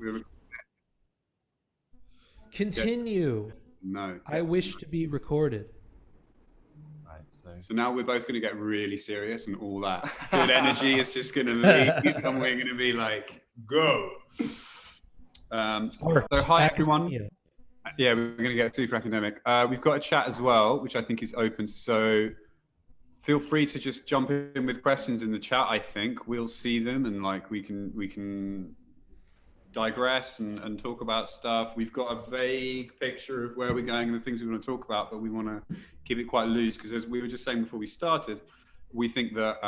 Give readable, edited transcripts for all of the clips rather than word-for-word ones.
We're, yeah, Continue. no, I yes. wish to be recorded. Right, so So now we're both going to get really serious, and all that good energy is just going to leave, and we're going to be like, go. So Art, hi everyone. academia. Yeah, we're going to get super academic. We've got a chat as well, which I think is open. So feel free to just jump in with questions in the chat. I think we'll see them, and like we can digress and talk about stuff. We've got a vague picture of where we're going and the things we want to talk about, but we want to keep it quite loose because, as we were just saying before we started, we think that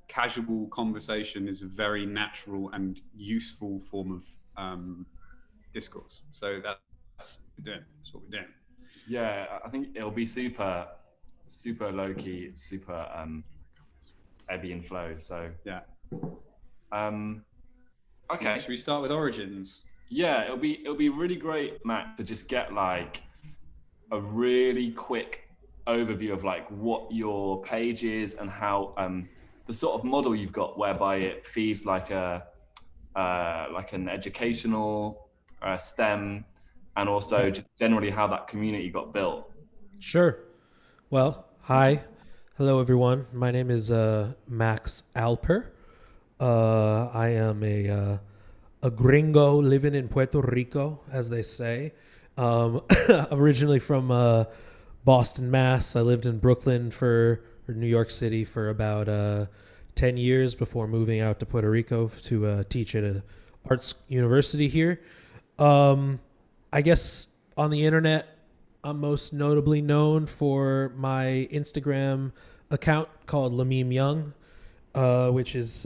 casual conversation is a very natural and useful form of discourse. So that's what we're doing. That's what we're doing. yeah, I think it'll be super low key, super ebby and flow. So Yeah. Okay. Should we start with origins? Yeah, it'll be really great, Matt, to just get like a really quick overview of like what your page is and how the sort of model you've got, whereby it feeds like like an educational STEM, and also just generally how that community got built. Sure. Well, hi. Hello, everyone. My name is Max Alper. I am a gringo living in Puerto Rico, as they say. Originally from Boston, Mass. I lived in Brooklyn or New York City for about 10 years before moving out to Puerto Rico to teach at a arts university here. I guess on the internet, I'm most notably known for my Instagram account called Lamim Young, which is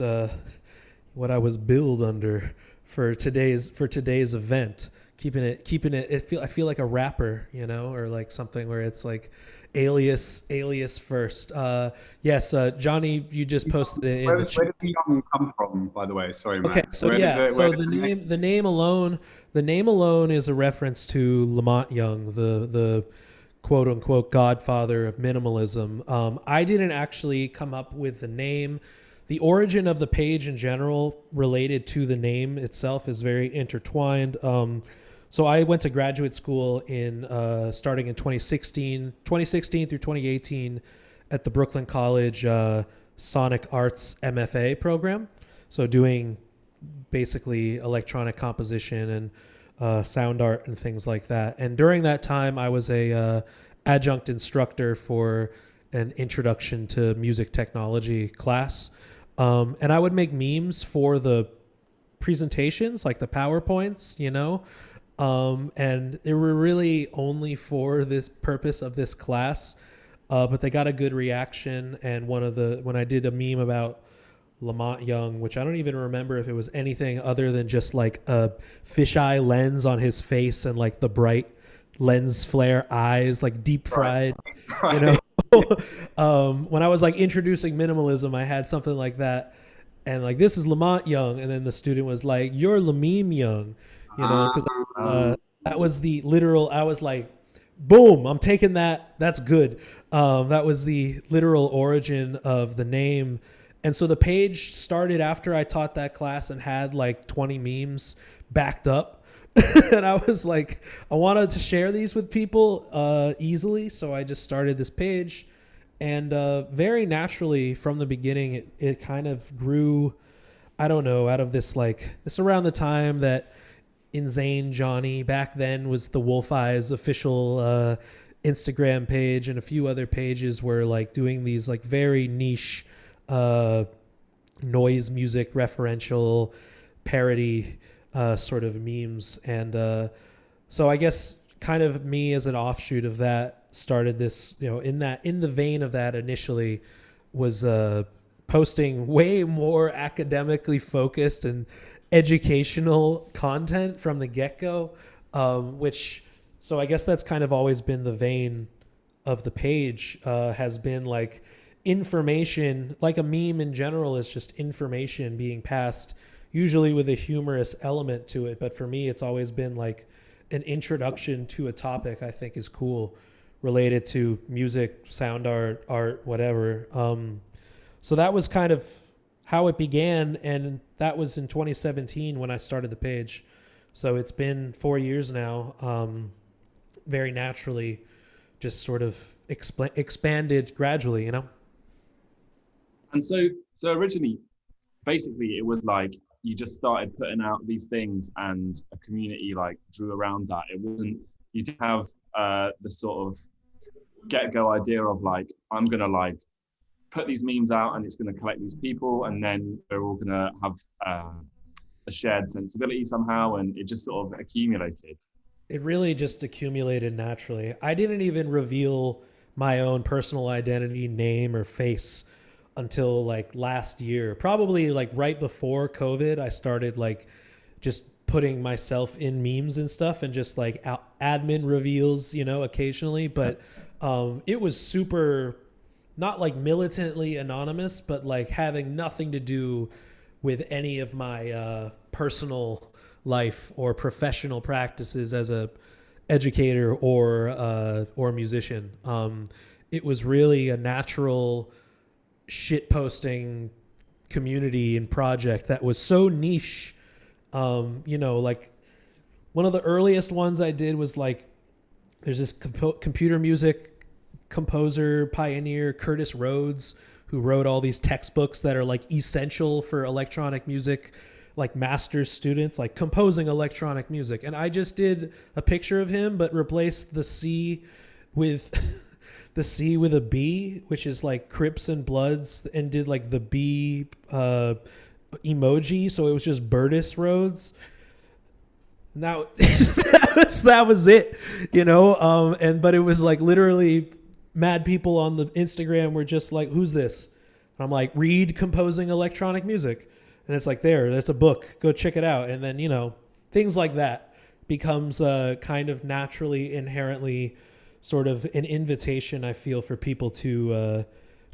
what I was billed under for today's event. Keeping it. I feel like a rapper, or like something where it's like alias first. Yes, Johnny, you just posted it in Where, the where chat. did the young come from, by the way? Sorry, Okay, Max. so Where did yeah, where so did the name alone is a reference to Lamont Young, the quote unquote godfather of minimalism. I didn't actually come up with the name. The origin of the page in general, related to the name itself, is very intertwined. So I went to graduate school in starting in 2016 through 2018 at the Brooklyn College Sonic Arts MFA program. So doing basically electronic composition and sound art and things like that. And during that time, I was a adjunct instructor for an introduction to music technology class. And I would make memes for the presentations, like the PowerPoints, and they were really only for this purpose of this class. But they got a good reaction. And when I did a meme about Lamont Young, which I don't even remember if it was anything other than just like a fisheye lens on his face and like the bright lens flare eyes, like deep fried, you know. When I was like introducing minimalism, I had something like that, and like, this is Lamont Young, and then the student was like, "You're Lamim Young," because that was the literal. I was like, "Boom! I'm taking that. That's good." That was the literal origin of the name. And so the page started after I taught that class and had like 20 memes backed up. And I was like, I wanted to share these with people easily. So I just started this page. And very naturally from the beginning, it kind of grew, I don't know, out of this around the time that Insane Johnny back then was the Wolf Eyes official Instagram page, and a few other pages were like doing these like very niche noise music referential parody sort of memes. And so I guess kind of me as an offshoot of that started this, in the vein of that initially was posting way more academically focused and educational content from the get-go, so I guess that's kind of always been the vein of the page, has been like information, like a meme in general is just information being passed, usually with a humorous element to it. But for me, it's always been like an introduction to a topic I think is cool, related to music, sound art, whatever. So that was kind of how it began, and that was in 2017 when I started the page. So it's been 4 years now. Very naturally, just sort of expanded gradually, you know. And so originally, basically, it was like you just started putting out these things, and a community like drew around that. It wasn't, you didn't have the sort of get-go idea of like, I'm gonna like put these memes out and it's gonna collect these people, and then they're all gonna have a shared sensibility somehow, and it just sort of accumulated. It really just accumulated naturally. I didn't even reveal my own personal identity, name, or face until like last year. Probably like right before COVID, I started like just putting myself in memes and stuff and just like admin reveals, you know, occasionally. But it was super, not like militantly anonymous, but like having nothing to do with any of my personal life or professional practices as a educator or musician. It was really a natural shit posting community and project that was so niche. You know, like one of the earliest ones I did was like, there's this computer music composer pioneer, Curtis Rhodes, who wrote all these textbooks that are like essential for electronic music, like master's students, like composing electronic music. And I just did a picture of him, but replaced the C with the C with a B, which is like Crips and Bloods, and did like the B emoji. So it was just Burtis Rhodes. Now that was it, you know? But it was like literally mad people on the Instagram were just like, who's this? And I'm like, read composing electronic music. And it's like, that's a book, go check it out. And then, you know, things like that becomes kind of naturally, inherently sort of an invitation, I feel, for people to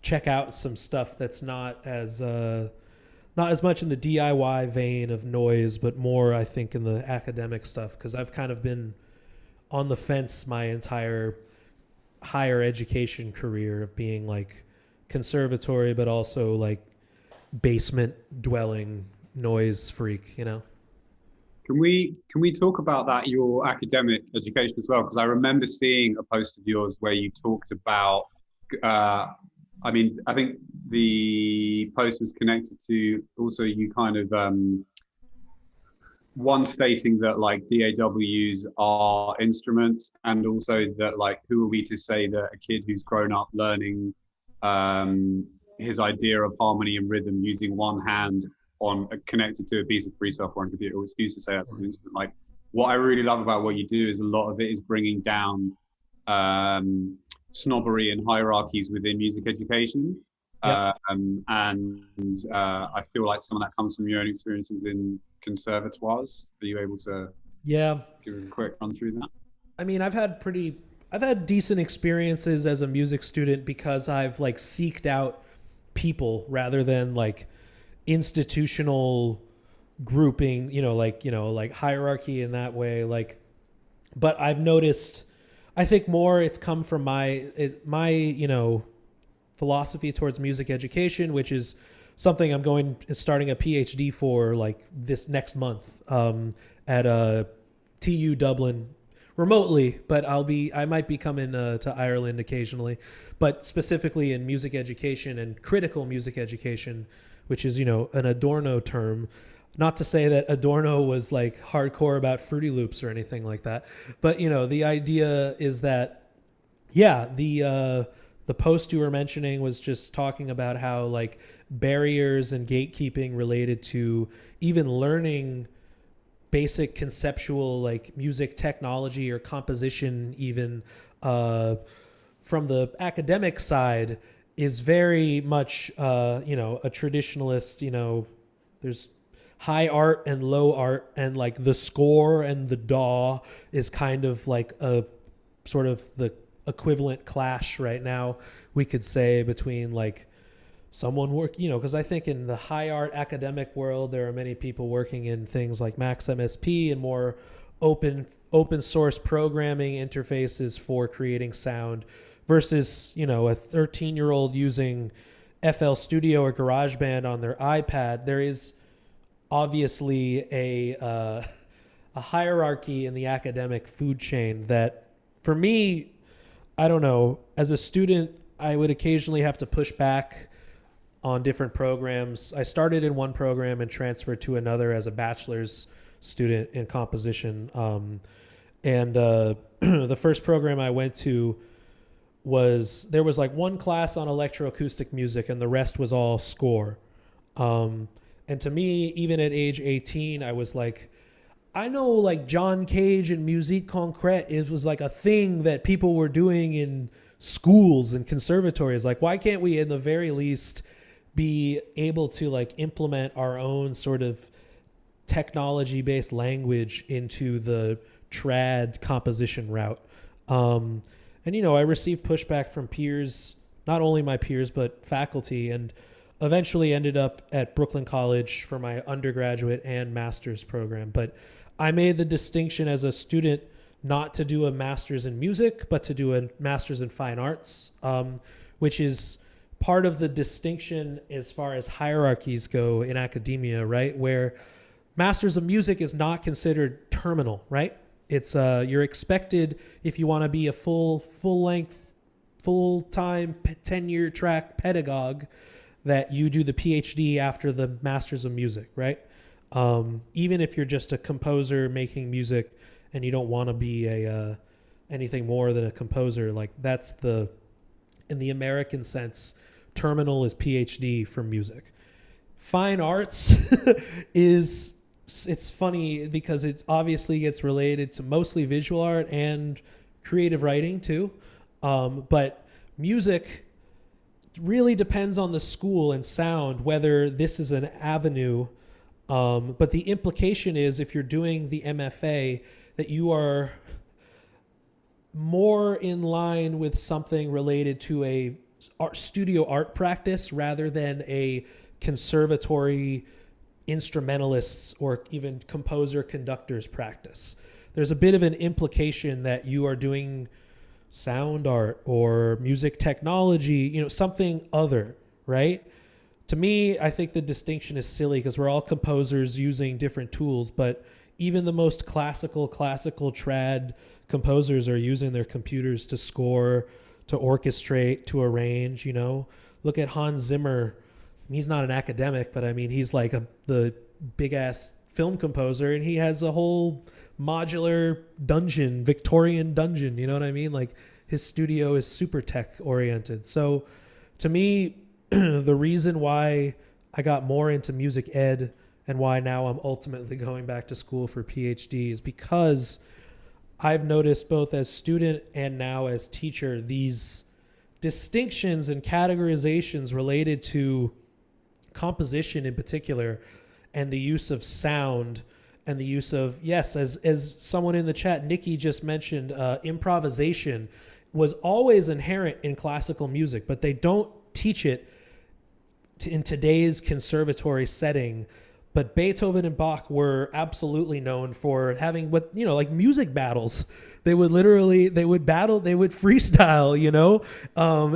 check out some stuff that's not as much in the DIY vein of noise, but more, I think, in the academic stuff. Because I've kind of been on the fence my entire higher education career of being like conservatory, but also like basement dwelling noise freak, you know. Can we talk about that, your academic education as well? Because I remember seeing a post of yours where you talked about I mean, I think the post was connected to also you kind of one stating that like DAWs are instruments, and also that like who are we to say that a kid who's grown up learning his idea of harmony and rhythm using one hand on connected to a piece of free software on computer, was used to say that's an instrument. Like, what I really love about what you do is a lot of it is bringing down snobbery and hierarchies within music education. Yep. And I feel like some of that comes from your own experiences in conservatoires. Are you able to give us a quick run through that? I mean, I've had decent experiences as a music student because I've like seeked out people rather than like institutional grouping, like hierarchy in that way. Like, but I've noticed, I think more it's come from my philosophy towards music education, which is something I'm starting a PhD for like this next month at TU Dublin, remotely, but I might be coming to Ireland occasionally, but specifically in music education and critical music education, which is, an Adorno term. Not to say that Adorno was like hardcore about Fruity Loops or anything like that, but the idea is that, the post you were mentioning was just talking about how like barriers and gatekeeping related to even learning basic conceptual like music technology or composition even from the academic side is very much a traditionalist. There's high art and low art, and like the score and the DAW is kind of like a sort of the equivalent clash right now, we could say, between like someone because I think in the high art academic world, there are many people working in things like Max MSP and more open source programming interfaces for creating sound versus, a 13-year-old using FL Studio or GarageBand on their iPad. There is obviously a a hierarchy in the academic food chain that, for me, I don't know, as a student, I would occasionally have to push back on different programs. I started in one program and transferred to another as a bachelor's student in composition. The first program I went to there was like one class on electroacoustic music and the rest was all score. And to me, even at age 18, I was like, I know like John Cage and Musique Concrète was like a thing that people were doing in schools and conservatories. Like, why can't we, in the very least, be able to like implement our own sort of technology-based language into the trad composition route? And, you know, I received pushback from peers, not only my peers, but faculty, and eventually ended up at Brooklyn College for my undergraduate and master's program. But I made the distinction as a student not to do a master's in music, but to do a master's in fine arts, which is part of the distinction as far as hierarchies go in academia, right? Where masters of music is not considered terminal, right? It's you're expected, if you want to be a full-length, full-time, 10-year track pedagogue, that you do the PhD after the Masters of Music, right? Even if you're just a composer making music and you don't want to be anything more than a composer, like that's in the American sense, terminal is PhD for music. Fine arts it's funny because it obviously gets related to mostly visual art and creative writing too. But music really depends on the school and sound, whether this is an avenue. But the implication is, if you're doing the MFA, that you are more in line with something related to a studio art practice rather than a conservatory instrumentalists or even composer conductors practice. There's a bit of an implication that you are doing sound art or music technology, you know, something other, right? To me, I think the distinction is silly because we're all composers using different tools, but even the most classical trad composers are using their computers to score, to orchestrate, to arrange, you know. Look at Hans Zimmer. He's not an academic, but I mean, he's like the big ass film composer, and he has a whole modular dungeon, Victorian dungeon. You know what I mean? Like, his studio is super tech oriented. So to me, the reason why I got more into music ed and why now I'm ultimately going back to school for PhD is because I've noticed, both as student and now as teacher, these distinctions and categorizations related to composition in particular, and the use of sound, and the use of, yes, as someone in the chat, Nikki, just mentioned, improvisation was always inherent in classical music, but they don't teach it in today's conservatory setting. But Beethoven and Bach were absolutely known for having what, you know, like music battles. They would battle, they would freestyle, you know,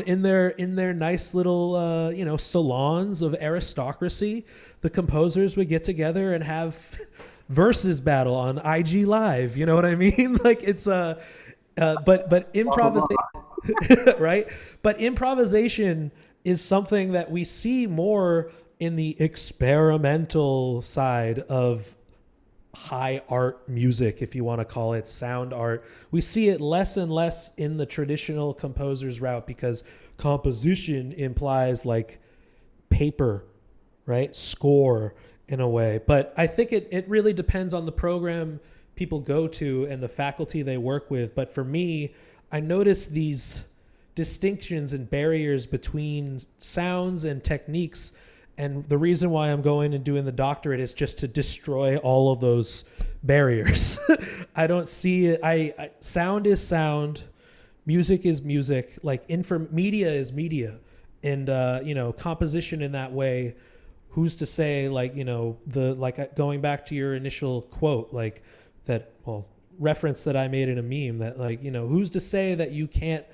in their nice little, you know, salons of aristocracy. The composers would get together and have versus battle on IG Live. You know what I mean? Like, it's but improvisation, right? But improvisation is something that we see more in the experimental side of high art music, if you want to call it sound art. We see it less and less in the traditional composer's route because composition implies like paper, right? Score in a way. But I think it really depends on the program people go to and the faculty they work with. But for me, I notice these distinctions and barriers between sounds and techniques. And the reason why I'm going and doing the doctorate is just to destroy all of those barriers. I don't see it. Sound is sound, music is music, like media is media, and you know, composition in that way. Who's to say, like, you know, going back to your initial quote, like that, well, reference that I made in a meme, that, like, you know, who's to say that you can't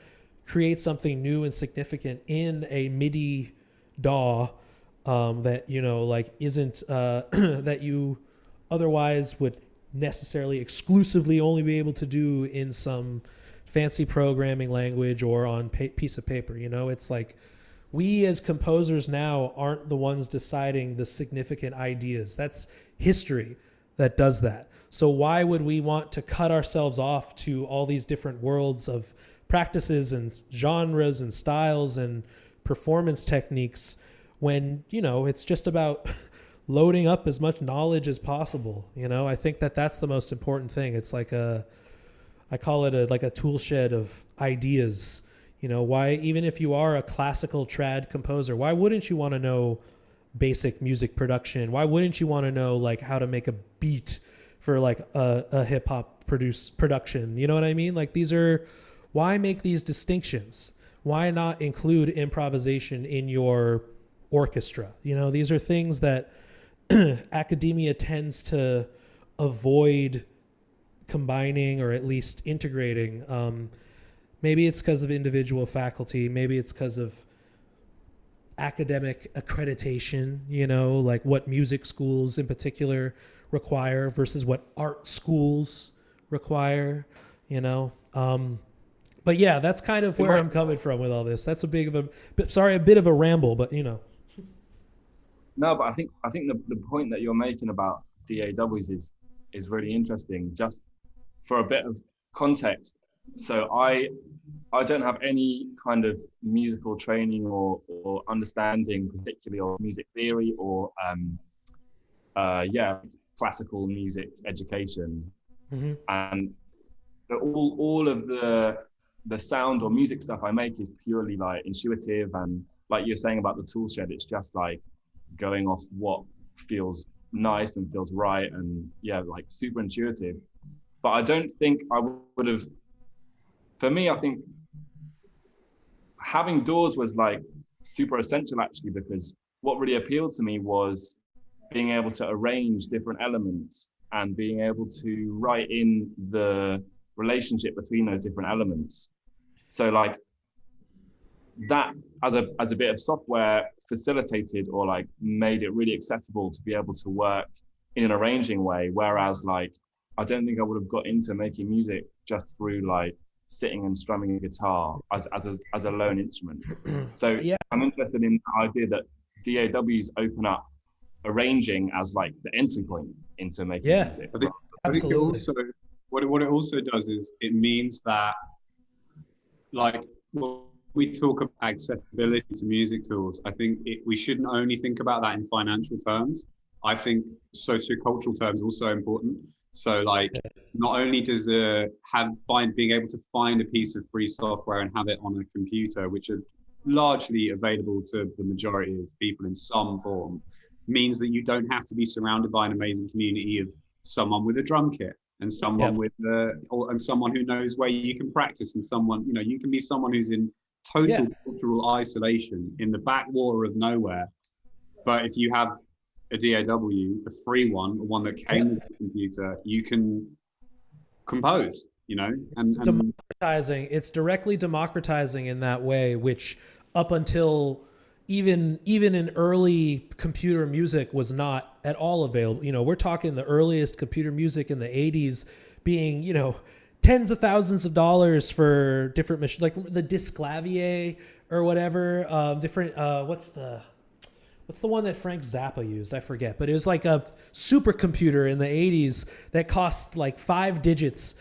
create something new and significant in a MIDI DAW that, you know, like isn't that you otherwise would necessarily exclusively only be able to do in some fancy programming language or on piece of paper. You know, it's like we as composers now aren't the ones deciding the significant ideas. That's history that does that. So why would we want to cut ourselves off to all these different worlds of practices and genres and styles and performance techniques when, you know, it's just about loading up as much knowledge as possible. You know, I think that that's the most important thing. It's like I call it like a tool shed of ideas. You know, why, even if you are a classical trad composer, why wouldn't you want to know basic music production? Why wouldn't you want to know like how to make a beat for like a hip hop production? You know what I mean? Like why make these distinctions? Why not include improvisation in your orchestra? You know, these are things that academia tends to avoid combining or at least integrating. Maybe it's because of individual faculty. Maybe it's because of academic accreditation, you know, like what music schools in particular require versus what art schools require, you know. But yeah, that's kind of where I'm coming from with all this. That's a bit of a ramble, but you know. No, but I think the point that you're making about DAWs is really interesting. Just for a bit of context, so I don't have any kind of musical training or understanding, particularly of music theory or classical music education. Mm-hmm. And all of the sound or music stuff I make is purely like intuitive, and like you're saying about the tool shed, it's just like going off what feels nice and feels right, and like super intuitive. But I don't think I would have, for me, I think having DAWS was like super essential actually, because what really appealed to me was being able to arrange different elements and being able to write in the relationship between those different elements. So like that as a bit of software facilitated or like made it really accessible to be able to work in an arranging way. Whereas like, I don't think I would have got into making music just through like sitting and strumming a guitar as a lone instrument. So yeah. I'm interested in the idea that DAWs open up arranging as like the entry point into making music. I think it also, what it also does is it means that like when we talk about accessibility to music tools, I think we shouldn't only think about that in financial terms. I think sociocultural terms are also important. So like, not only does being able to find a piece of free software and have it on a computer, which are largely available to the majority of people in some form, means that you don't have to be surrounded by an amazing community of someone with a drum kit and someone and someone who knows where you can practice, and someone, you know, you can be someone who's in total cultural isolation in the backwater of nowhere. But if you have a DAW, a free one that came with the computer, you can compose, you know, and it's directly democratizing in that way, which up until even in early computer music was not at all available. You know, we're talking the earliest computer music in the 80s being, you know, tens of thousands of dollars for different machines, like the Disclavier or whatever, what's the one that Frank Zappa used? I forget, but it was like a supercomputer in the 80s that cost like 5 digits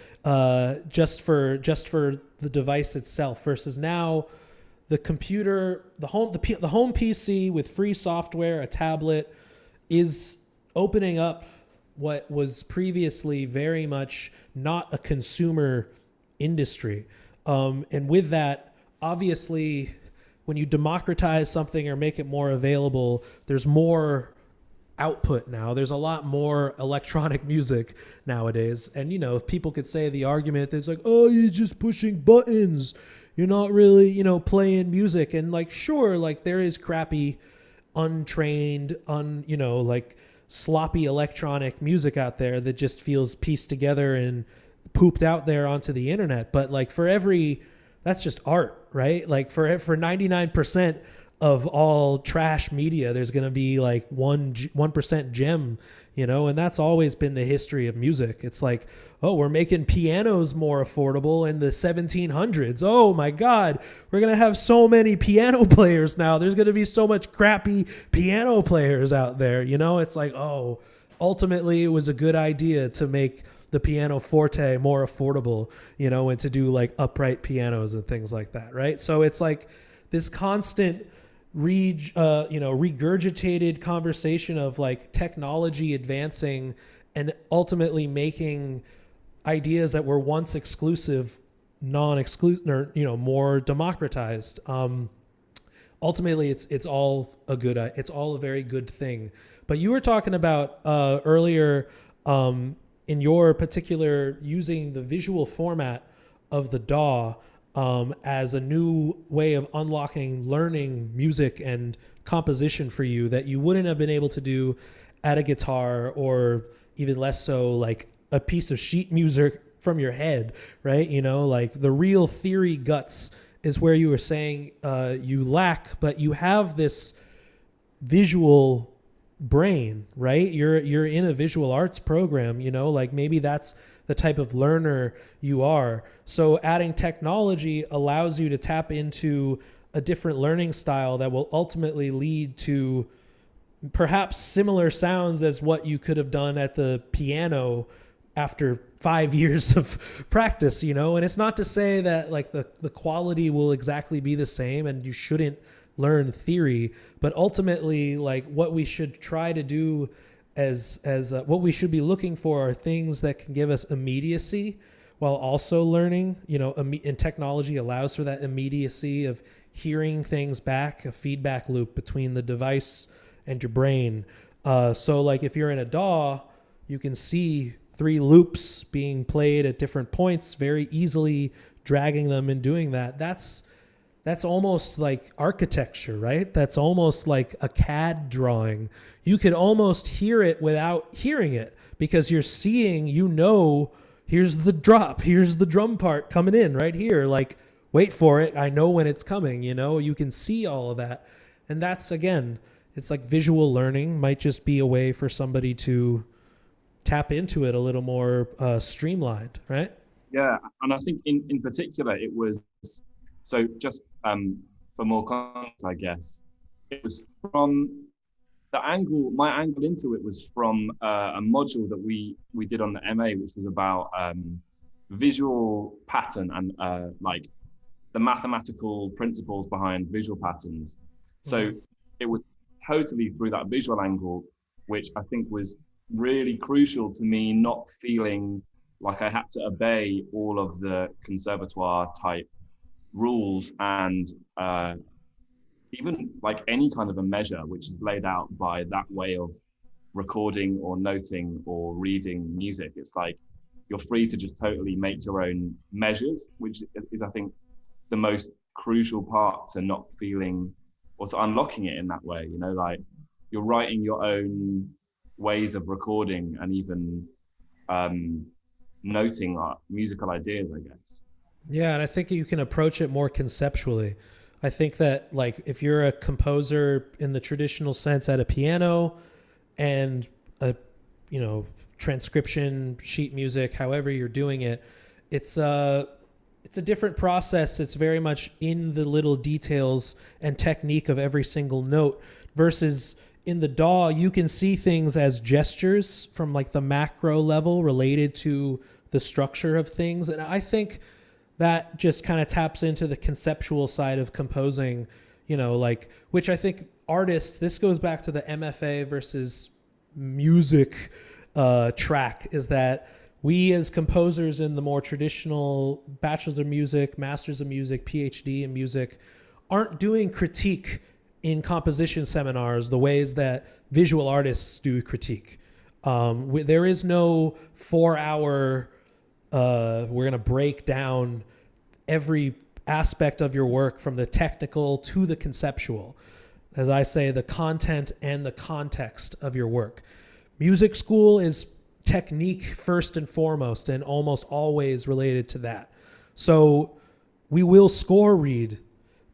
just for the device itself, versus now the computer, the home PC with free software, a tablet, is opening up what was previously very much not a consumer industry. And with that, obviously, when you democratize something or make it more available, there's more output now. There's a lot more electronic music nowadays. And, you know, people could say the argument that's like, oh, you're just pushing buttons. You're not really, you know, playing music. And like, sure, like there is crappy, untrained, you know, like sloppy electronic music out there that just feels pieced together and pooped out there onto the internet. But like that's just art, right? Like for 99% of all trash media, there's going to be like 1% gem, you know, and that's always been the history of music. It's like, oh, we're making pianos more affordable in the 1700s. Oh my God, we're going to have so many piano players now. There's going to be so much crappy piano players out there. You know, it's like, oh, ultimately it was a good idea to make the piano forte more affordable, you know, and to do like upright pianos and things like that. Right. So it's like this constant regurgitated conversation of like technology advancing and ultimately making ideas that were once exclusive non-exclusive, or, you know, more democratized. Ultimately it's all a very good thing. But you were talking about earlier in your particular using the visual format of the DAW as a new way of unlocking learning music and composition for you that you wouldn't have been able to do at a guitar, or even less so like a piece of sheet music from your head, right? You know, like the real theory guts is where you were saying you lack, but you have this visual brain, right? You're in a visual arts program, you know, like maybe that's the type of learner you are. So adding technology allows you to tap into a different learning style that will ultimately lead to perhaps similar sounds as what you could have done at the piano after 5 years of practice, you know. And it's not to say that like the quality will exactly be the same and you shouldn't learn theory, but ultimately like what we should try to do as what we should be looking for are things that can give us immediacy while also learning, you know, and technology allows for that immediacy of hearing things back, a feedback loop between the device and your brain. So like if you're in a DAW, you can see 3 loops being played at different points very easily, dragging them and doing that. That's almost like architecture, right? That's almost like a CAD drawing. You could almost hear it without hearing it because you're seeing, you know, here's the drop, here's the drum part coming in right here. Like, wait for it. I know when it's coming, you know, you can see all of that. And that's, again, it's like visual learning might just be a way for somebody to tap into it a little more streamlined, right? Yeah, and I think in particular it was, so just for more context, I guess, it was from the angle, my angle into it was from a module that we did on the MA, which was about visual pattern and like the mathematical principles behind visual patterns. So it was totally through that visual angle, which I think was really crucial to me, not feeling like I had to obey all of the conservatoire type rules and even like any kind of a measure which is laid out by that way of recording or noting or reading music. It's like you're free to just totally make your own measures, which is I think the most crucial part to not feeling or to unlocking it in that way, you know, like you're writing your own ways of recording and even noting musical ideas, I guess. Yeah, and I think you can approach it more conceptually. I think that like if you're a composer in the traditional sense at a piano and a, you know, transcription, sheet music, however you're doing it, it's a different process. It's very much in the little details and technique of every single note versus in the DAW, you can see things as gestures from like the macro level related to the structure of things. And I think that just kind of taps into the conceptual side of composing, you know, like, which I think artists, this goes back to the MFA versus music track, is that we as composers in the more traditional bachelor's of music, master's of music, PhD in music, aren't doing critique in composition seminars the ways that visual artists do critique. There is no 4-hour, we're going to break down every aspect of your work from the technical to the conceptual. As I say, the content and the context of your work. Music school is technique first and foremost and almost always related to that. So we will score read,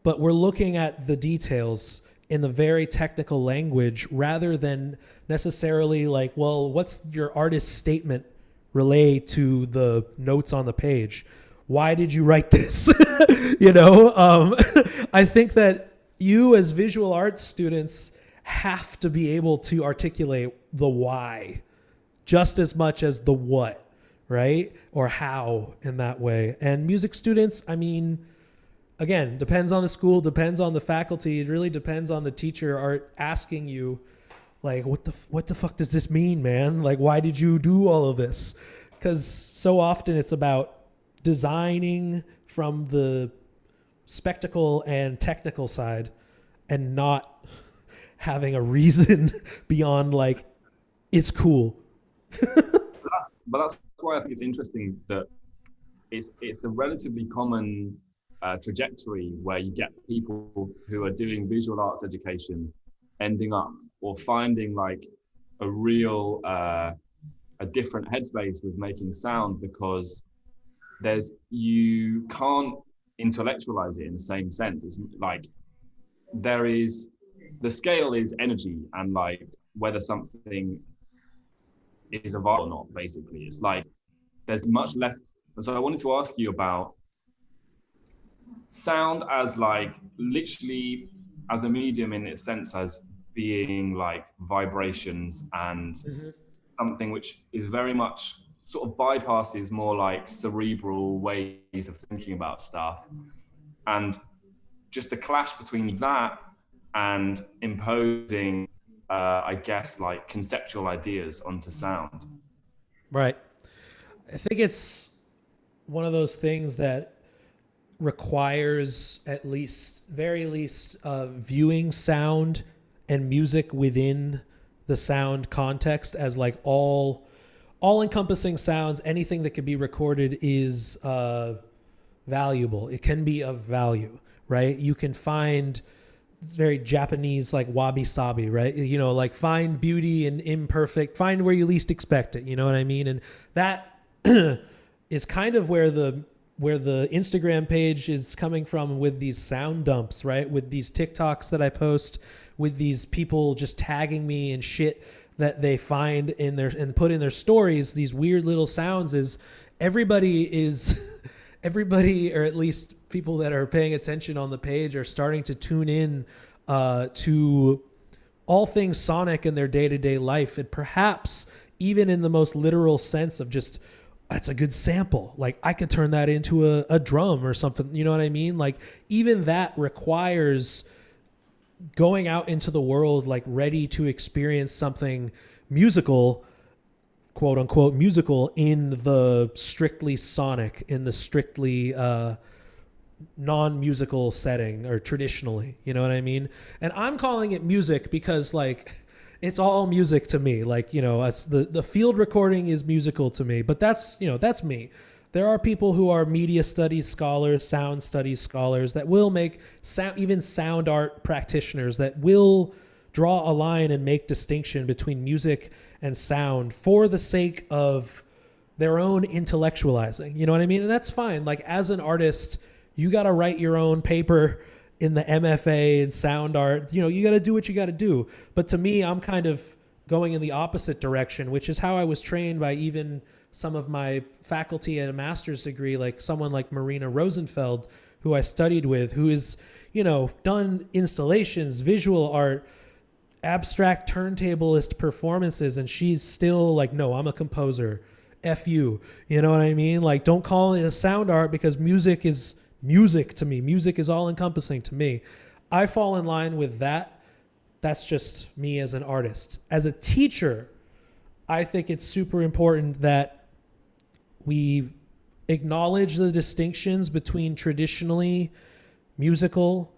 but we're looking at the details in the very technical language rather than necessarily like, well, what's your artist's statement relay to the notes on the page? Why did you write this? I think that you as visual arts students have to be able to articulate the why just as much as the what, right? Or how in that way. And music students, I mean, again, depends on the school, depends on the faculty. It really depends on the teacher are asking you, like, what the fuck does this mean, man? Like, why did you do all of this? Because so often it's about designing from the spectacle and technical side and not having a reason beyond like, it's cool. But that's why I think it's interesting that it's a relatively common trajectory where you get people who are doing visual arts education ending up or finding like a real a different headspace with making sound, because you can't intellectualize it in the same sense. It's like the scale is energy and like whether something is a vibe or not, basically. It's like there's much less. So I wanted to ask you about sound as like literally as a medium in its sense as being like vibrations and something which is very much sort of bypasses more like cerebral ways of thinking about stuff, and just the clash between that and imposing I guess like conceptual ideas onto sound. Right. I think it's one of those things that requires very least viewing sound and music within the sound context as like all encompassing sounds. Anything that can be recorded is valuable. It can be of value, right? You can find, it's very Japanese, like wabi-sabi, right? Like find beauty in imperfect, find where you least expect it. You know what I mean? And that is kind of where the Instagram page is coming from with these sound dumps, right? With these TikToks that I post, with these people just tagging me and shit that they find in their and put in their stories, these weird little sounds. Is everybody, or at least people that are paying attention on the page, are starting to tune in to all things sonic in their day-to-day life, and perhaps even in the most literal sense of just, that's a good sample. Like I could turn that into a drum or something. You know what I mean? Like even that requires going out into the world, like ready to experience something musical, quote unquote musical, in the strictly sonic, in the strictly non-musical setting, or traditionally, you know what I mean? And I'm calling it music because like it's all music to me. Like, it's the field recording is musical to me, but that's me. There are people who are media studies scholars, sound studies scholars that will make sound, even sound art practitioners that will draw a line and make distinction between music and sound for the sake of their own intellectualizing. You know what I mean? And that's fine. Like as an artist, you got to write your own paper in the MFA in sound art. You got to do what you got to do. But to me, I'm kind of going in the opposite direction, which is how I was trained by even some of my faculty at a master's degree, like someone like Marina Rosenfeld, who I studied with, who is, done installations, visual art, abstract turntablist performances. And she's still like, no, I'm a composer. F you. You know what I mean? Like, don't call it a sound art because music is music to me. Music is all encompassing to me. I fall in line with that. That's just me as an artist. As a teacher, I think it's super important that we acknowledge the distinctions between traditionally musical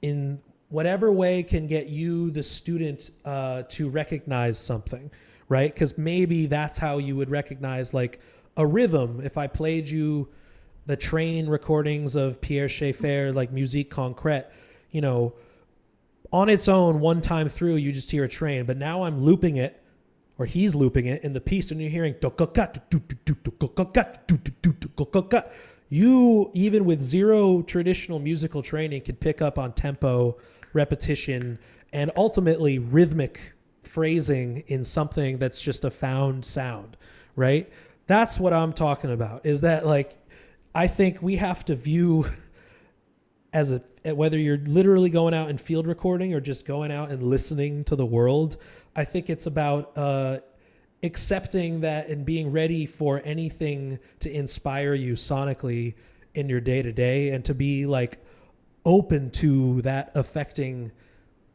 in whatever way can get you, the student, to recognize something, right? Because maybe that's how you would recognize like a rhythm. If I played you the train recordings of Pierre Schaeffer, like Musique Concrète, on its own, one time through, you just hear a train. But now I'm looping it, or he's looping it in the piece, and you're hearing, you, even with zero traditional musical training, could pick up on tempo, repetition, and ultimately rhythmic phrasing in something that's just a found sound, right? That's what I'm talking about, is that like, I think we have to view as whether you're literally going out and field recording or just going out and listening to the world, I think it's about accepting that and being ready for anything to inspire you sonically in your day to day, and to be like open to that affecting,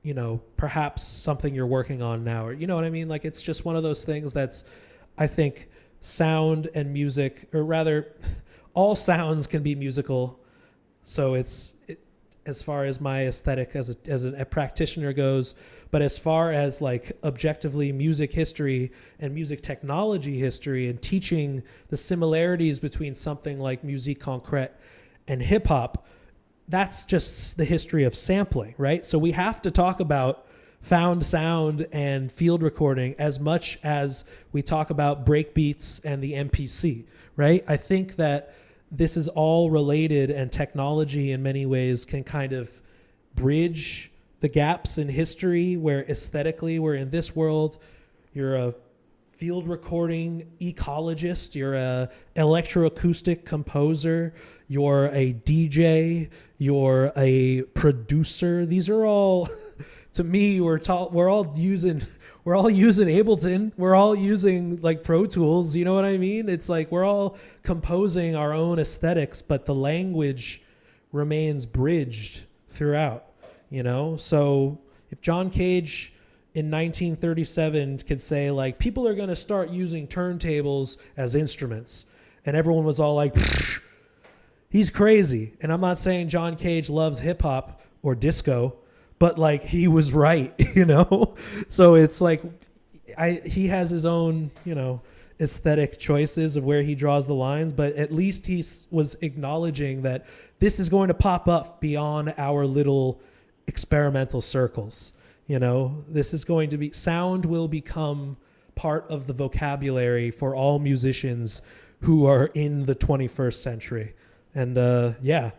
you know, perhaps something you're working on now, or, you know what I mean? Like, it's just one of those things that's, I think, sound and music, or rather all sounds can be musical. So as far as my aesthetic as a practitioner goes, but as far as like objectively music history and music technology history and teaching the similarities between something like musique concrète and hip hop, that's just the history of sampling, right? So we have to talk about found sound and field recording as much as we talk about breakbeats and the MPC, right? I think that this is all related, and technology in many ways can kind of bridge the gaps in history where aesthetically we're in this world. You're a field recording ecologist, you're a electroacoustic composer, you're a DJ, you're a producer. These are all, to me, we're all using Ableton. We're all using like Pro Tools. You know what I mean? It's like we're all composing our own aesthetics, but the language remains bridged throughout, you know? So if John Cage in 1937 could say like, people are going to start using turntables as instruments, and everyone was all like, he's crazy. And I'm not saying John Cage loves hip hop or disco, but like, he was right, you know? So it's like, he has his own, you know, aesthetic choices of where he draws the lines, but at least he was acknowledging that this is going to pop up beyond our little experimental circles. You know, this is going to be, sound will become part of the vocabulary for all musicians who are in the 21st century. And yeah,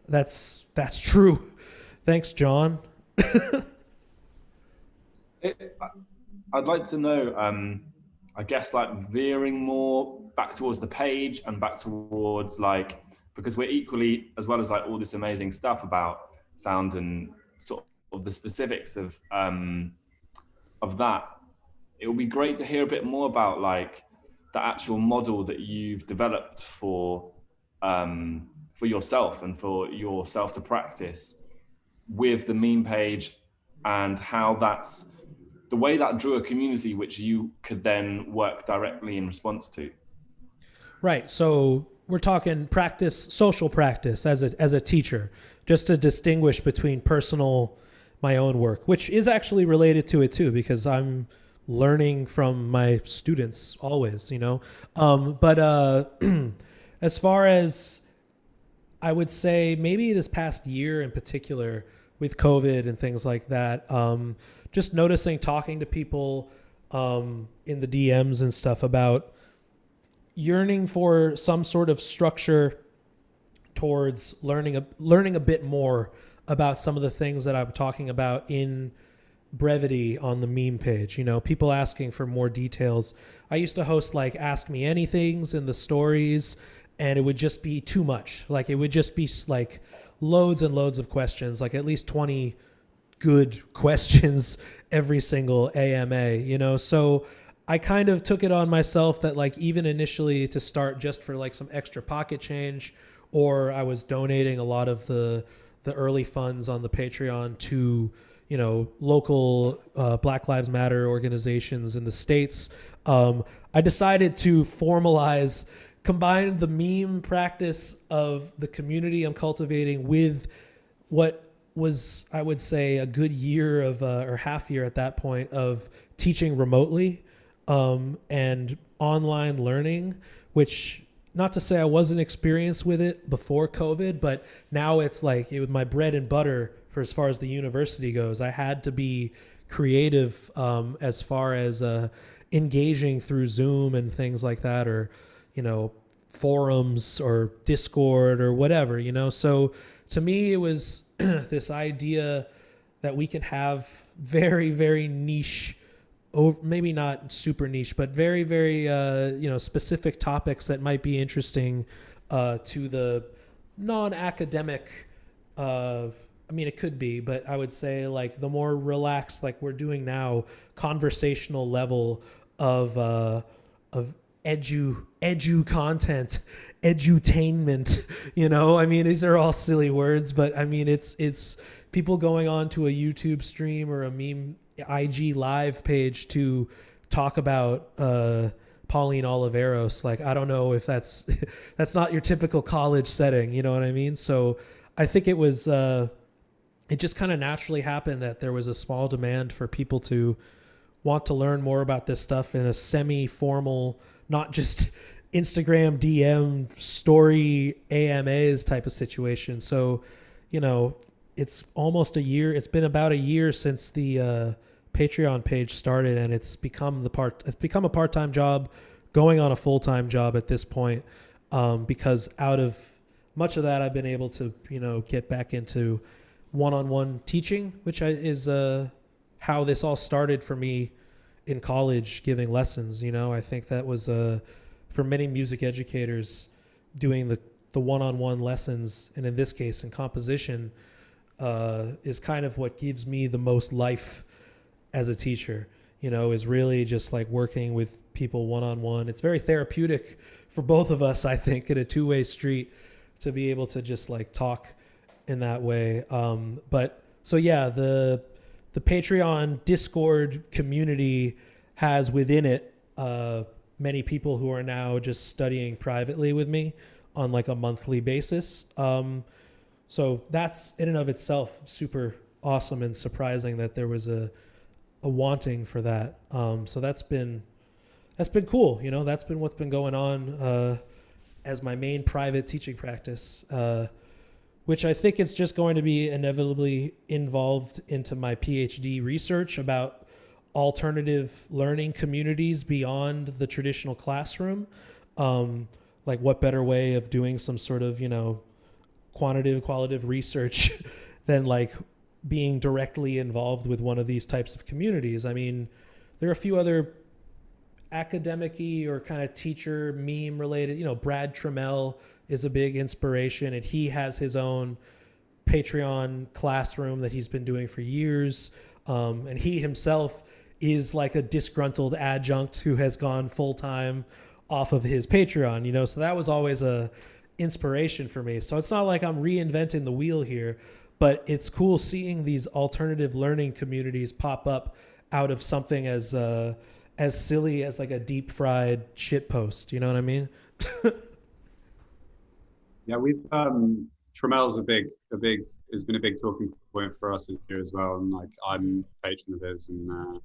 that's true. Thanks, John. I'd like to know, I guess, like veering more back towards the page and back towards like, because we're equally, as well as like all this amazing stuff about sound and sort of the specifics of that, it would be great to hear a bit more about like the actual model that you've developed for yourself and for yourself to practice with the meme page, and how that's the way that drew a community which you could then work directly in response to. Right. So we're talking practice, social practice as a teacher, just to distinguish between my own work, which is actually related to it too, because I'm learning from my students always, you know. But as far as, I would say maybe this past year in particular with COVID and things like that, just noticing, talking to people in the DMs and stuff about yearning for some sort of structure towards learning a bit more about some of the things that I'm talking about in brevity on the meme page. You know, people asking for more details. I used to host like Ask Me Anythings in the stories, and it would just be too much. Like, it would just be like loads and loads of questions, like at least 20 good questions every single AMA, you know? So I kind of took it on myself that like, even initially to start just for like some extra pocket change, or I was donating a lot of the early funds on the Patreon to, you know, local Black Lives Matter organizations in the States. I decided to combine the meme practice of the community I'm cultivating with what was, I would say, a good year of, or half year at that point, of teaching remotely and online learning, which, not to say I wasn't experienced with it before COVID, but now it's like it was my bread and butter for as far as the university goes. I had to be creative as far as engaging through Zoom and things like that, or, you know, forums or Discord or whatever, you know? So to me, it was this idea that we can have very, very niche, or maybe not super niche, but very, very, specific topics that might be interesting to the non-academic, I mean, it could be, but I would say like the more relaxed, like we're doing now, conversational level of edu content, edutainment, you know? I mean, these are all silly words, but I mean, it's people going on to a YouTube stream or a meme IG live page to talk about Pauline Oliveros. Like, I don't know if that's not your typical college setting, you know what I mean? So I think it was it just kind of naturally happened that there was a small demand for people to want to learn more about this stuff in a semi-formal, not just Instagram DM story AMAs type of situation. So, you know, it's almost a year. It's been about a year since the Patreon page started, and it's become a part-time job, going on a full-time job at this point, because out of much of that, I've been able to, you know, get back into one-on-one teaching, which is how this all started for me in college, giving lessons. You know, I think that was for many music educators, doing the one-on-one lessons, and in this case in composition, is kind of what gives me the most life as a teacher, you know, is really just like working with people one-on-one. It's very therapeutic for both of us, I think, in a two-way street, to be able to just like talk in that way. But so yeah, the Patreon Discord community has within it many people who are now just studying privately with me on like a monthly basis. So that's in and of itself super awesome and surprising that there was a wanting for that. So that's been cool. You know, that's been what's been going on as my main private teaching practice, which I think is just going to be inevitably involved into my PhD research about alternative learning communities beyond the traditional classroom. Like what better way of doing some sort of, you know, qualitative research than like being directly involved with one of these types of communities. I mean, there are a few other academic-y or kind of teacher meme related, you know, Brad Trammell is a big inspiration, and he has his own Patreon classroom that he's been doing for years. And he himself is like a disgruntled adjunct who has gone full-time off of his Patreon, you know, so that was always a inspiration for me. So it's not like I'm reinventing the wheel here, but it's cool seeing these alternative learning communities pop up out of something as silly as like a deep fried shit post. You know what I mean? Yeah, we've Trammell's has been a big talking point for us this year as well, and like I'm a patron of his, and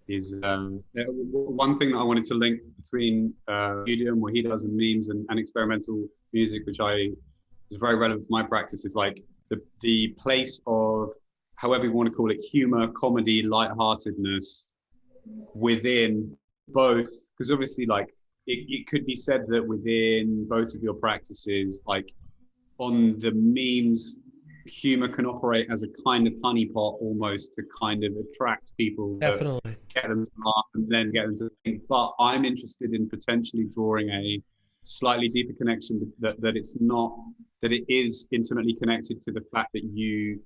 he's one thing that I wanted to link between Medium, what he does in memes and experimental music, which is very relevant for my practice, is like the place of, however you want to call it, humor, comedy, lightheartedness within both, because obviously like it could be said that within both of your practices, like on the memes, humor can operate as a kind of honeypot almost to kind of attract people, Definitely get them to laugh and then get them to think. But I'm interested in potentially drawing a slightly deeper connection, that it is intimately connected to the fact that you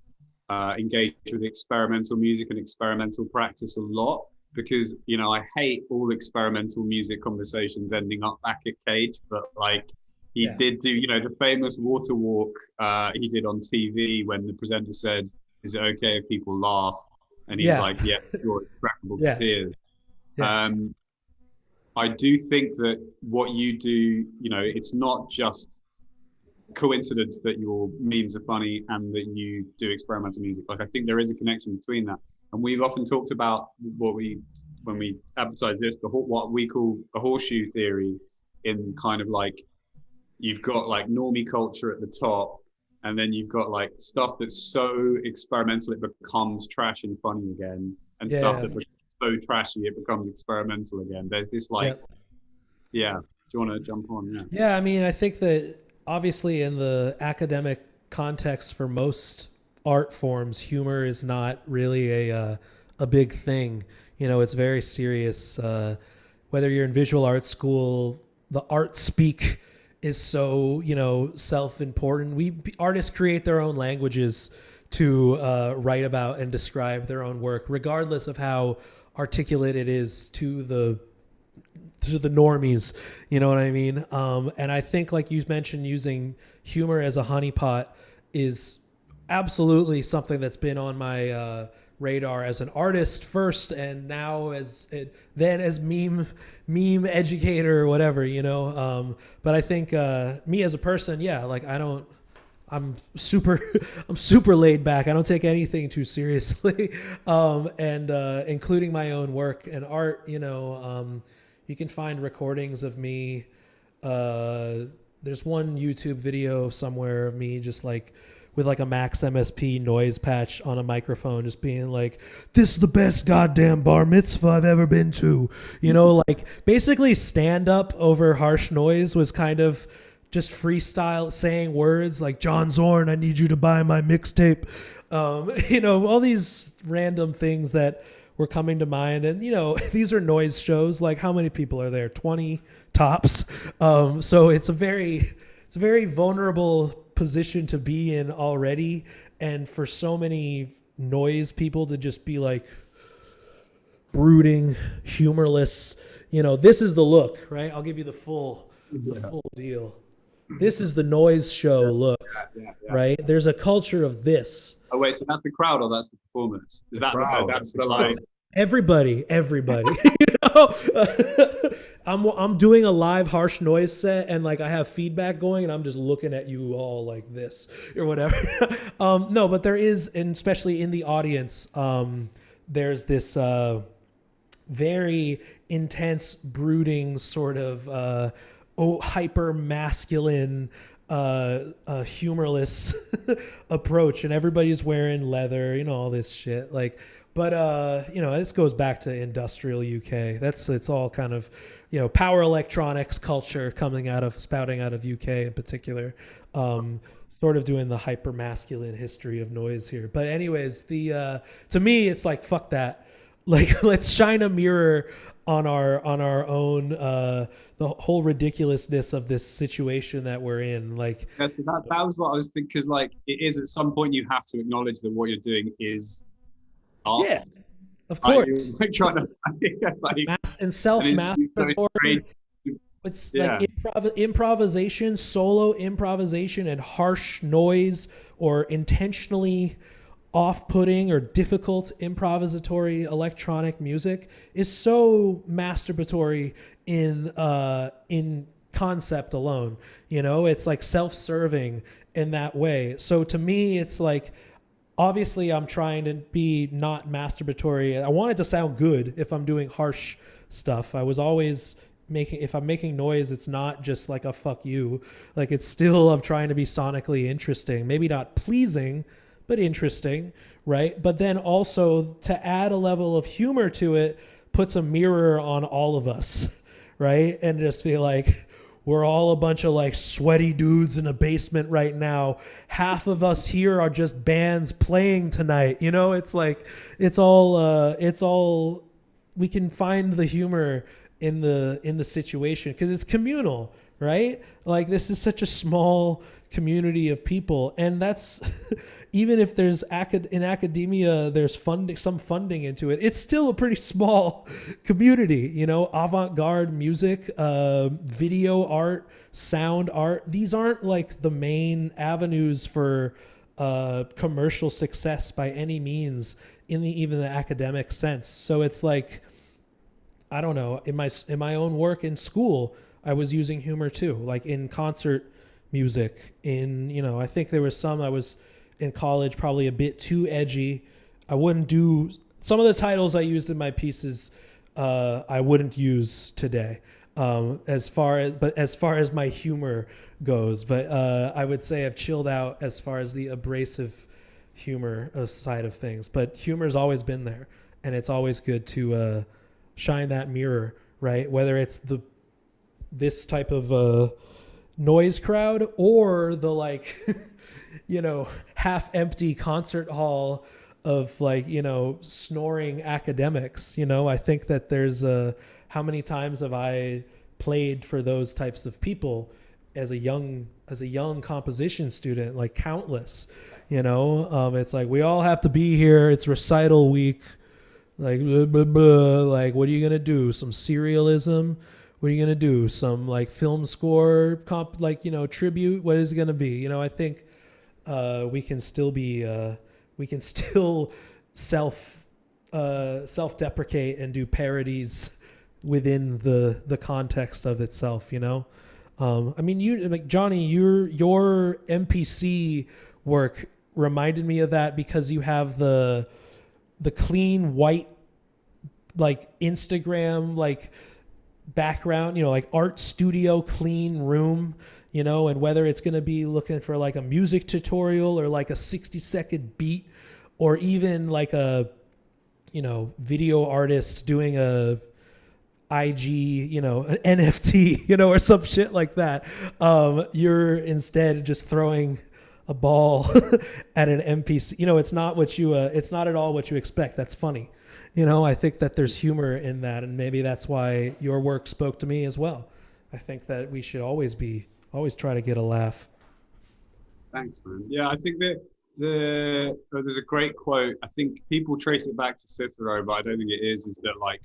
engage with experimental music and experimental practice a lot, because, you know, I hate all experimental music conversations ending up back at Cage, but like he did do, you know, the famous water walk he did on TV when the presenter said, "Is it okay if people laugh?" And he's like, "Yeah, sure, it's preferable to tears." Yeah. I do think that what you do, you know, it's not just coincidence that your memes are funny and that you do experimental music. Like, I think there is a connection between that. And we've often talked about when we advertise this, what we call the horseshoe theory, in kind of like, you've got like normie culture at the top, and then you've got like stuff that's so experimental it becomes trash and funny again, and stuff that becomes so trashy it becomes experimental again. There's this like, you want to jump on? Yeah. Yeah, I mean, I think that obviously in the academic context for most art forms, humor is not really a big thing. You know, it's very serious. Whether you're in visual arts school, the art speak is so, you know, self-important. Artists create their own languages to write about and describe their own work, regardless of how articulate it is to the normies, you know what I mean? And I think, like you mentioned, using humor as a honeypot is absolutely something that's been on my radar as an artist first, and now then as meme educator or whatever, you know. But I think me as a person, yeah, like I'm super laid back. I don't take anything too seriously, and including my own work and art, you know. You can find recordings of me. There's one YouTube video somewhere of me just like with like a Max MSP noise patch on a microphone, just being like, "This is the best goddamn bar mitzvah I've ever been to." You know, like basically stand up over harsh noise was kind of just freestyle saying words like, "John Zorn, I need you to buy my mixtape." You know, all these random things that were coming to mind. And, you know, these are noise shows. Like, how many people are there? 20 tops. So it's a very vulnerable position to be in already. And for so many noise people to just be like brooding, humorless, you know, this is the look, right? I'll give you the full deal. This is the noise show look, right? There's a culture of this. Oh wait, so that's the crowd or that's the performance? Is that that's the line? Everybody. You know? I'm doing a live harsh noise set, and like I have feedback going, and I'm just looking at you all like this or whatever. No, but there is, and especially in the audience, there's this very intense, brooding sort of hyper masculine, humorless approach, and everybody's wearing leather, you know, all this shit. Like, but you know, this goes back to industrial UK. It's all kind of, you know, power electronics culture spouting out of UK in particular. Sort of doing the hyper masculine history of noise here. But anyways, to me, it's like, fuck that. Like, let's shine a mirror on our own, the whole ridiculousness of this situation that we're in. Like, that was what I was thinking, because like it is, at some point you have to acknowledge that what you're doing is art. Yeah, of course. Like trying to like, and self-mastery. It's like improvisation, solo improvisation, and harsh noise or intentionally off-putting or difficult improvisatory electronic music is so masturbatory in concept alone. You know, it's like self-serving in that way. So to me, it's like, obviously I'm trying to be not masturbatory. I want it to sound good if I'm doing harsh stuff. I was always if I'm making noise, it's not just like a fuck you. Like, it's still, I'm trying to be sonically interesting, maybe not pleasing, but interesting, right? But then also to add a level of humor to it puts a mirror on all of us, right? And just be like, we're all a bunch of like sweaty dudes in a basement right now. Half of us here are just bands playing tonight. You know, it's like, it's all, we can find the humor in the situation because it's communal, right? Like, this is such a small community of people, and that's even if there's in academia there's some funding into it, it's still a pretty small community. You know, avant-garde music, video art, sound art, these aren't like the main avenues for commercial success by any means in even the academic sense. So it's like, I don't know, in my own work in school, I was using humor too, like in concert music, you know, I think there was some, I was in college probably a bit too edgy. I wouldn't do some of the titles I used in my pieces, I wouldn't use today, as far as my humor goes. But I would say I've chilled out as far as the abrasive humor side of things. But humor's always been there, and it's always good to shine that mirror, right? Whether it's the this type of noise crowd, or the like, half empty concert hall of like, snoring academics. I think that there's how many times have I played for those types of people as a young composition student? Like countless. It's like, we all have to be here, it's recital week, like blah, blah, blah. Like, what are you gonna do? Some serialism? What are you gonna do? Some like film score tribute? What is it gonna be? I think we can still self-deprecate and do parodies within the context of itself. I mean, like Johnny, your MPC work reminded me of that, because you have the clean white like Instagram like background, like art studio clean room, and whether it's going to be looking for like a music tutorial or like a 60-second beat, or even like a video artist doing a IG, an NFT, or some shit like that. You're instead just throwing a ball at an NPC. It's not at all what you expect. That's funny. I think that there's humor in that, and maybe that's why your work spoke to me as well. I think that we should always try to get a laugh. Thanks, man. Yeah, I think that there's a great quote. I think people trace it back to Cicero, but I don't think it is that like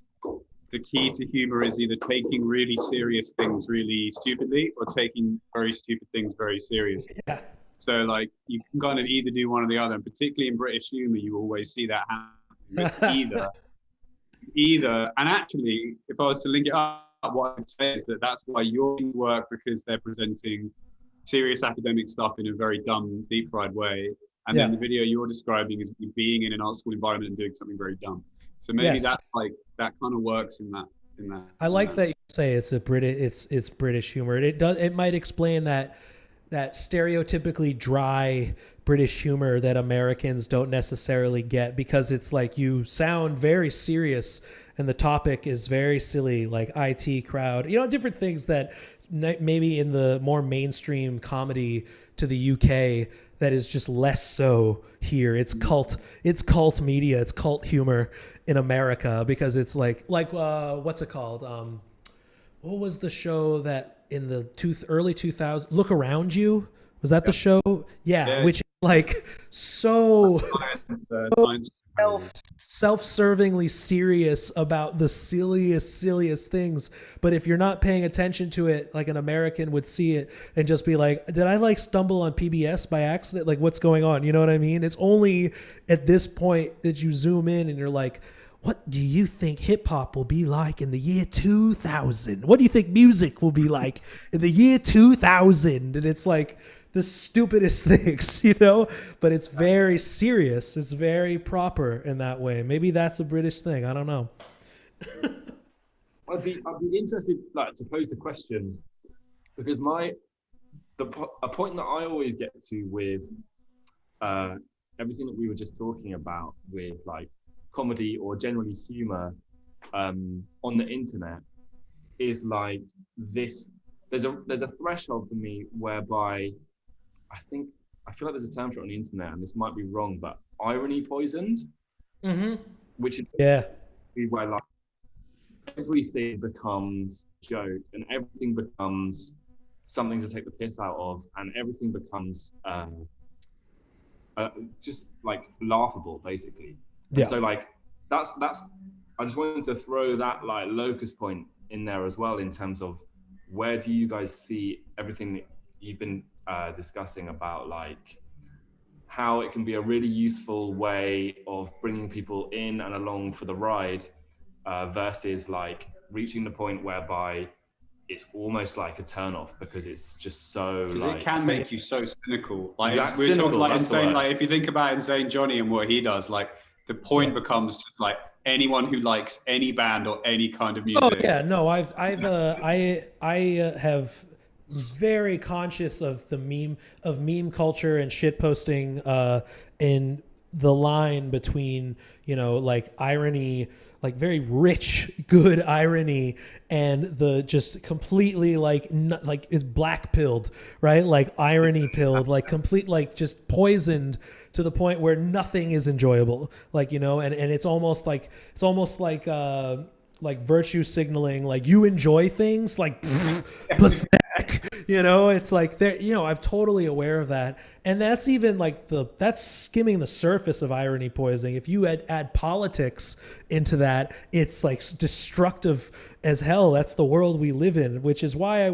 the key to humor is either taking really serious things really stupidly, or taking very stupid things very seriously. Yeah. So like you can kind of either do one or the other, and particularly in British humor, you always see that happen. Either, and actually, if I was to link it up, what I'd say is that that's why your work, because they're presenting serious academic stuff in a very dumb, deep fried way, and then the video you're describing is being in an art school environment and doing something very dumb. So maybe that's like that kind of works in that. I like that you say it's British humor. It might explain that stereotypically dry British humor that Americans don't necessarily get, because it's like you sound very serious and the topic is very silly, like IT crowd, different things that maybe in the more mainstream comedy to the UK that is just less so here. It's cult media, it's cult humor in America, because it's like what's it called? What was the show that in the early 2000s? Look Around You? Was that the show? Yeah, which is like so self-servingly serious about the silliest things. But if you're not paying attention to it, like an American would see it and just be like, did I like stumble on PBS by accident? Like, what's going on? You know what I mean? It's only at this point that you zoom in and you're like, what do you think hip hop will be like in the year 2000? What do you think music will be like in the year 2000? And it's like the stupidest things, but it's very serious. It's very proper in that way. Maybe that's a British thing. I don't know. I'd be interested, to pose the question, because a point that I always get to with everything that we were just talking about with like comedy or generally humor on the internet is like this. There's a threshold for me whereby I feel like there's a term for it on the internet, and this might be wrong, but irony poisoned, which is where like everything becomes joke and everything becomes something to take the piss out of, and everything becomes just like laughable, basically. Yeah. So like that's I just wanted to throw that like locus point in there as well, in terms of where do you guys see everything that you've been discussing about, like how it can be a really useful way of bringing people in and along for the ride, versus like reaching the point whereby it's almost like a turn off, because it's just so like, it can make you so cynical. Like we're talking like insane. Like if you think about Insane Johnny and what he does, like the point becomes just like anyone who likes any band or any kind of music. Oh yeah, no, I have very conscious of the meme culture and shit posting, and the line between, you know, like irony, like very rich, good irony, and the just completely like like is black pilled, right? Like irony pilled, like complete, like just poisoned to the point where nothing is enjoyable. Like, you know, and it's almost like like virtue signaling, like you enjoy things, like pathetic, you know. It's like there, you know, I'm totally aware of that, and that's even like that's skimming the surface of irony poisoning. If you add politics into that, it's like destructive as hell. That's the world we live in, which is why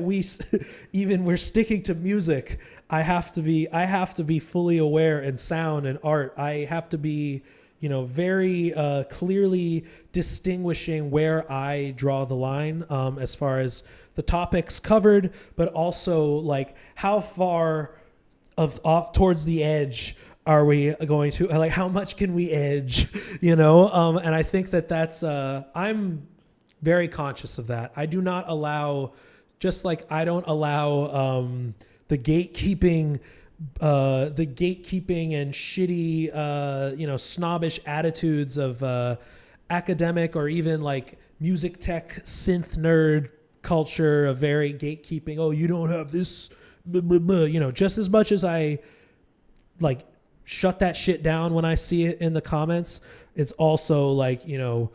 even we're sticking to music. I have to be fully aware, and sound and art. I have to be, you know, very clearly distinguishing where I draw the line as far as the topics covered, but also like how far off towards the edge are we going to, like how much can we edge, you know? And I think that's I'm very conscious of that. I do not allow, just like I don't allow the gatekeeping and shitty, you know, snobbish attitudes of academic or even like music tech synth nerd culture of very gatekeeping. Oh, you don't have this, blah, blah, blah. You know, just as much as I like shut that shit down when I see it in the comments, it's also like, you know,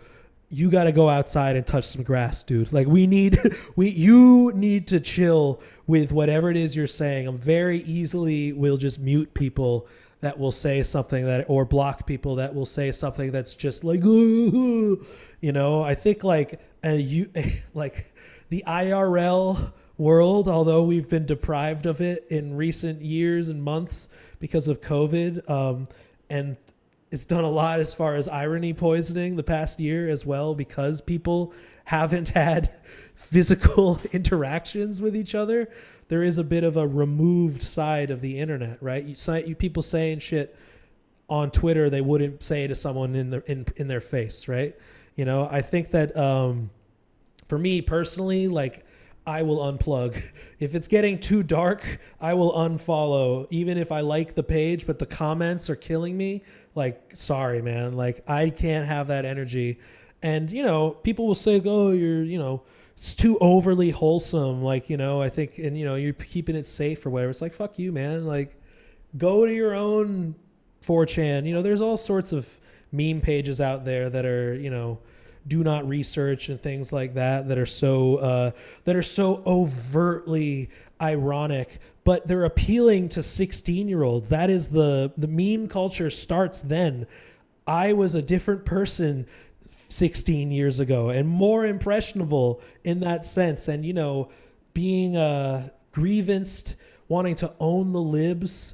you got to go outside and touch some grass, dude. Like you need to chill with whatever it is you're saying. I'm very easily will just mute people that will say something that, or block people that will say something that's just like, you know. I think like like the IRL world, although we've been deprived of it in recent years and months because of COVID, and it's done a lot as far as irony poisoning the past year as well, because people haven't had physical interactions with each other. There is a bit of a removed side of the internet, right? You people saying shit on Twitter they wouldn't say to someone in their face, right? You know, I think that for me personally, like I will unplug. If it's getting too dark, I will unfollow, even if I like the page, but the comments are killing me. Like, sorry, man. Like, I can't have that energy. And, you know, people will say, oh, you're, you know, it's too overly wholesome. Like, you know, I think, and, you know, you're keeping it safe or whatever. It's like, fuck you, man. Like, go to your own 4chan. You know, there's all sorts of meme pages out there that are, you know, do not research and things like that are so overtly ironic, but they're appealing to 16-year-olds. That is the meme culture starts then. I was a different person 16 years ago and more impressionable in that sense. And, you know, being grievanced, wanting to own the libs,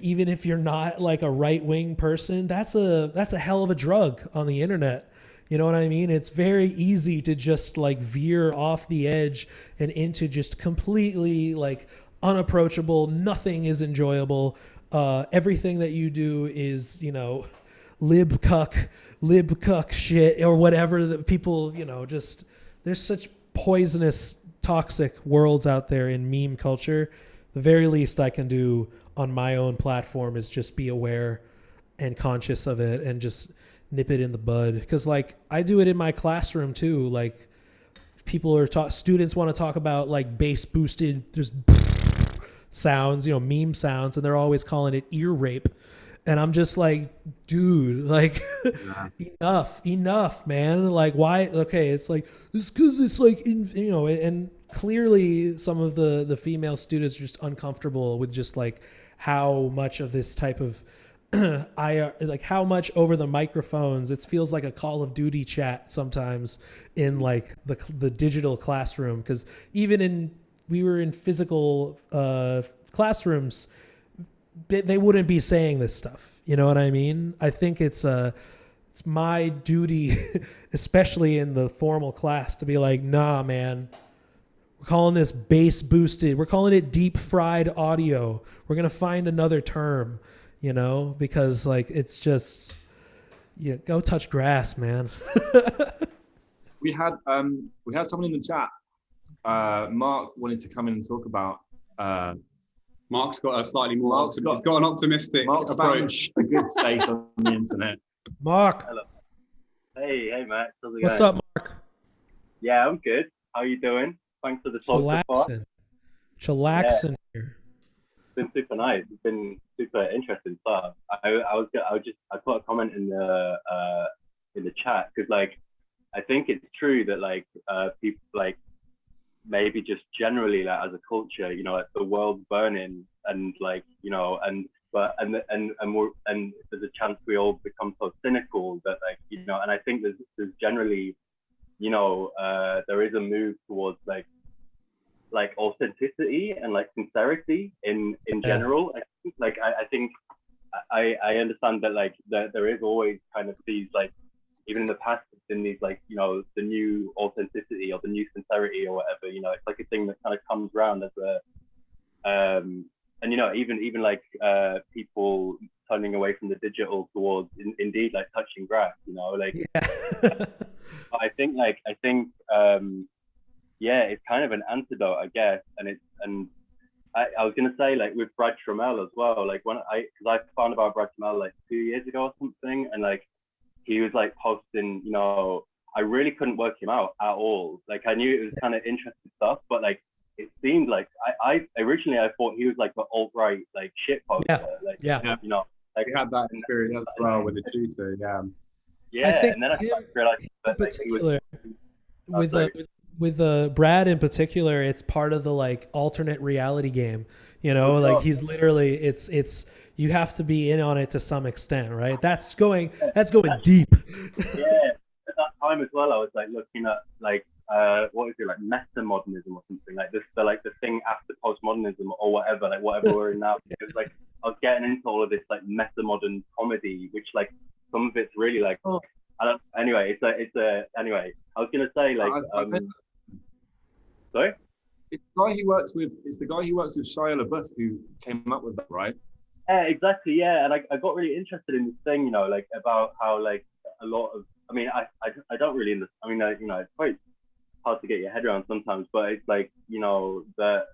even if you're not like a right-wing person, that's a hell of a drug on the internet. You know what I mean? It's very easy to just like veer off the edge and into just completely like unapproachable. Nothing is enjoyable. Everything that you do is, you know, lib cuck shit or whatever that people, you know, just there's such poisonous, toxic worlds out there in meme culture. The very least I can do on my own platform is just be aware and conscious of it and just nip it in the bud, because like I do it in my classroom too. Like people are students want to talk about like bass boosted just sounds, you know, meme sounds, and they're always calling it ear rape, and I'm just like, dude, like enough, man. Like why? Okay, it's like it's because it's like you know, and clearly some of the female students are just uncomfortable with just like how much of this type of like how much over the microphones it feels like a Call of Duty chat sometimes in like the digital classroom, because even we were in physical classrooms, they wouldn't be saying this stuff, you know what I mean? I think it's my duty especially in the formal class to be like, nah man, we're calling this bass boosted, we're calling it deep fried audio, we're gonna find another term, you know, because like it's just, yeah, go touch grass, man. we had someone in the chat. Mark wanted to come in and talk about Mark's got a slightly more. Mark's He's got an optimistic Mark's approach. found a good space on the internet. Mark. Hello. Hey, Max. How's it What's going? up, Mark? Yeah, I'm good. How are you doing? Thanks for the talk so far. Chillaxing here. It's been super nice. It's been super interesting stuff. I put a comment in the chat because like I think it's true that like people like maybe just generally like as a culture, you know, like the world's burning and like, you know, and there's a chance we all become so cynical that like, you know, and I think there's generally, you know, there is a move towards like authenticity and like sincerity in general. I think I understand that like there is always kind of these like, even in the past, in these like, you know, the new authenticity or the new sincerity or whatever, you know, it's like a thing that kind of comes around as a and you know, even like people turning away from the digital towards indeed like touching grass, you know, like Yeah. I think yeah, it's kind of an antidote, I guess. And I was gonna say like with Brad Trammell as well, like because I found about Brad Trammell like 2 years ago or something, and like he was like posting, you know, I really couldn't work him out at all. Like I knew it was kind of interesting stuff, but like it seemed like I originally I thought he was like the alt-right like shit poster. Yeah. Like, Yeah. you know, like We had that experience as well with the tutor. Yeah. yeah, I think and then I realized that like, he was, with Brad in particular, it's part of the like alternate reality game. You know, like he's literally it's you have to be in on it to some extent, right? That's going deep. Yeah, at that time as well, I was like looking at like what is it, like meta-modernism or something like this, the thing after postmodernism or whatever, like whatever we're in now. It was like I was getting into all of this like meta-modern comedy, which like some of it's really like anyway, anyway, I was gonna say like sorry? It's the guy he works with. It's the guy he works with, Shia LaBeouf, who came up with that, right? Yeah, exactly. Yeah, and I got really interested in this thing, you know, like about how like a lot of, I mean, I don't really understand. I mean, you know, it's quite hard to get your head around sometimes, but it's like, you know, a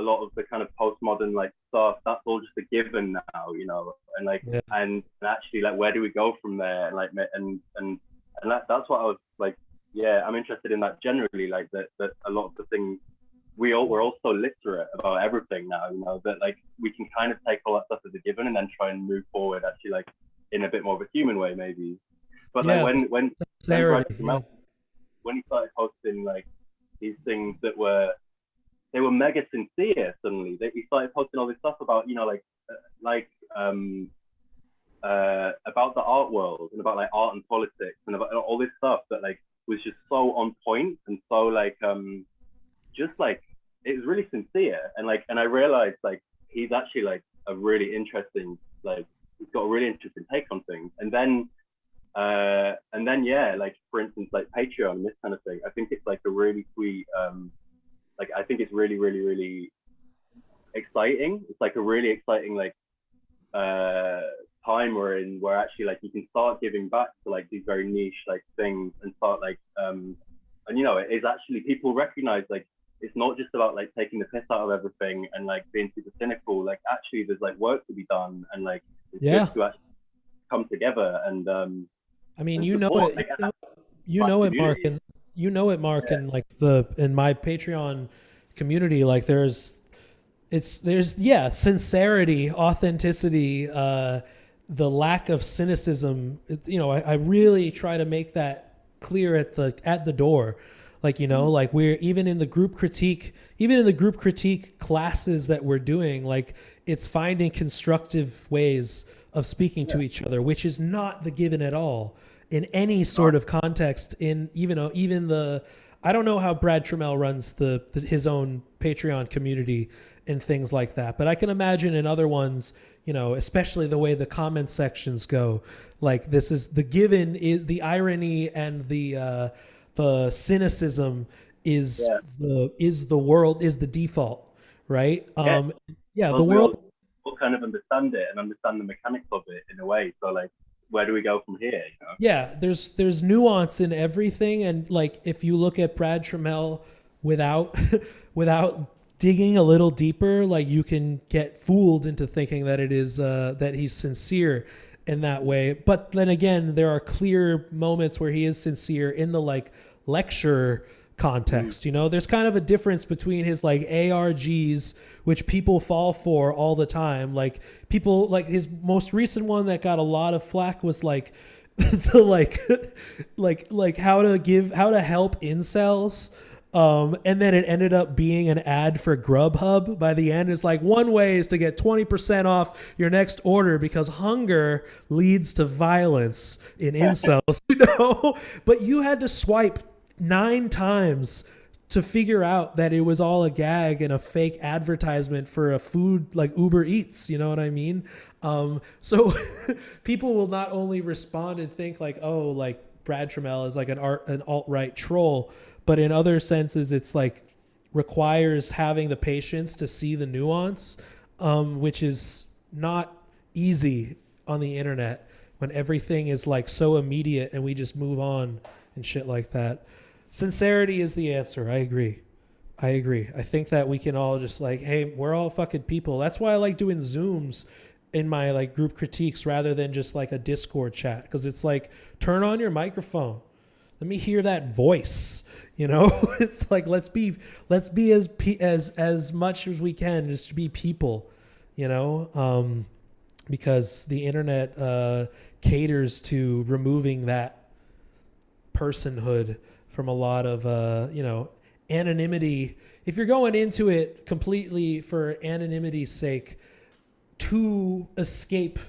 lot of the kind of postmodern like stuff, that's all just a given now, you know, and like and actually like where do we go from there, and like and that's what I was like, yeah, I'm interested in that generally, like that a lot of the things we're all so literate about everything now, you know, that like we can kind of take all that stuff as a given and then try and move forward actually like in a bit more of a human way maybe. But like when he started posting like these things that were mega sincere, suddenly he started posting all this stuff about, you know, about the art world and about like art and politics and about all this stuff that like was just so on point and so like just like it was really sincere, and I realized like he's actually like a really interesting, like he's got a really interesting take on things. And then yeah, like for instance like Patreon and this kind of thing, I think it's like a really sweet like I think it's really really really exciting. It's like a really exciting like time we're in, where actually like you can start giving back to like these very niche like things and start like and you know, it is actually, people recognize like it's not just about like taking the piss out of everything and like being super cynical. Like actually there's like work to be done, and like it's good to actually come together and I mean, and you know support, it, like, you know it, Mark, and you know it, Mark, and like in my Patreon community, like there's sincerity, authenticity, the lack of cynicism. You know, I really try to make that clear at the door. Like, you know, like we're even in the group critique classes that we're doing, like it's finding constructive ways of speaking to each other, which is not the given at all in any sort of context. In even I don't know how Brad Trammell runs his own Patreon community and things like that, but I can imagine in other ones, you know, especially the way the comment sections go, like this is the given, is the irony and the cynicism is the default, right? The world will kind of understand it and understand the mechanics of it in a way. So like, where do we go from here? You know? Yeah, there's nuance in everything, and like if you look at Brad Trammell without digging a little deeper, like you can get fooled into thinking that it is that he's sincere in that way. But then again, there are clear moments where he is sincere in the like lecture context. You know, there's kind of a difference between his like ARGs, which people fall for all the time. Like people, like his most recent one that got a lot of flack was like the like how to help incels. And then it ended up being an ad for Grubhub by the end. It's like, one way is to get 20% off your next order because hunger leads to violence in incels, you know? But you had to swipe 9 times to figure out that it was all a gag and a fake advertisement for a food like Uber Eats, you know what I mean? So people will not only respond and think like, oh, like Brad Trammell is like an alt-right troll, but in other senses, it's like requires having the patience to see the nuance, which is not easy on the internet when everything is like so immediate and we just move on and shit like that. Sincerity is the answer. I agree. I think that we can all just like, hey, we're all fucking people. That's why I like doing Zooms in my like group critiques rather than just like a Discord chat, because it's like, turn on your microphone. Let me hear that voice. You know, it's like, let's be as much as we can, just to be people, you know, because the internet caters to removing that personhood from a lot of, you know, anonymity. If you're going into it completely for anonymity's sake to escape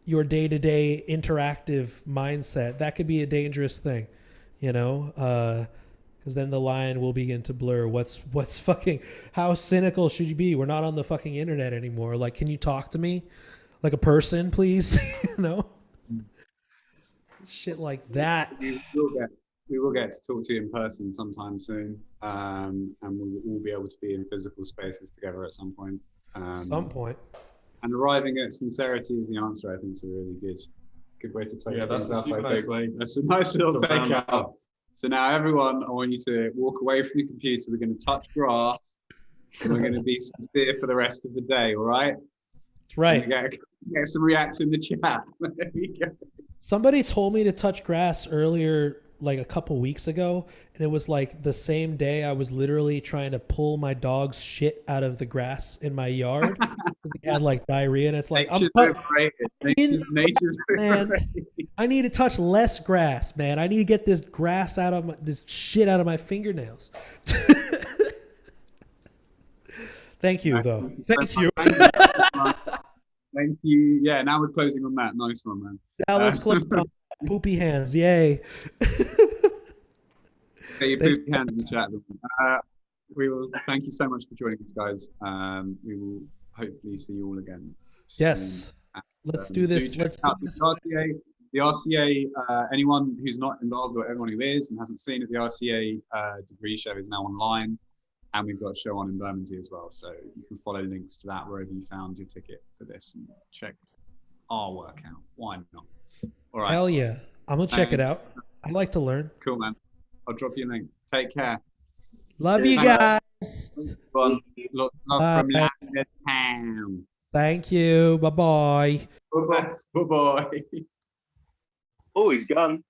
your day-to-day interactive mindset, that could be a dangerous thing, you know, because then the line will begin to blur. What's fucking, how cynical should you be? We're not on the fucking internet anymore. Like, can you talk to me like a person, please? You know, shit like that. We will get to talk to you in person sometime soon, and we'll all be able to be in physical spaces together at some point. And arriving at sincerity is the answer. I think it's a really good way to play. Yeah, that's a super nice way. That's a nice little takeout. So now, everyone, I want you to walk away from the computer. We're going to touch grass, and we're going to be sincere for the rest of the day. All right? That's right. Get some reacts in the chat. There we go. Somebody told me to touch grass earlier, like a couple weeks ago, and it was like the same day I was literally trying to pull my dog's shit out of the grass in my yard because he had like diarrhea, and it's like, nature's man, I need to touch less grass, man. I need to get this grass out of this shit out of my fingernails. Thank you, though. Thank you. Thank you. Yeah, now we're closing on that. Nice one, man. Now let's close on poopy hands. Yay. Get your poopy hands in the chat. We will. Thank you so much for joining us, guys. We will hopefully see you all again soon. Yes. Let's do this. Let's do this. The RCA, anyone who's not involved or everyone who is and hasn't seen it, the RCA degree show is now online. And we've got a show on in Bermondsey as well. So you can follow links to that wherever you found your ticket for this and check our work out. Why not? All right. Hell yeah. I'm going to check it out. I like to learn. Cool, man. I'll drop you a link. Take care. Love you guys. Love from Town. Thank you. Bye-bye. Bye-bye. Oh, he's gone.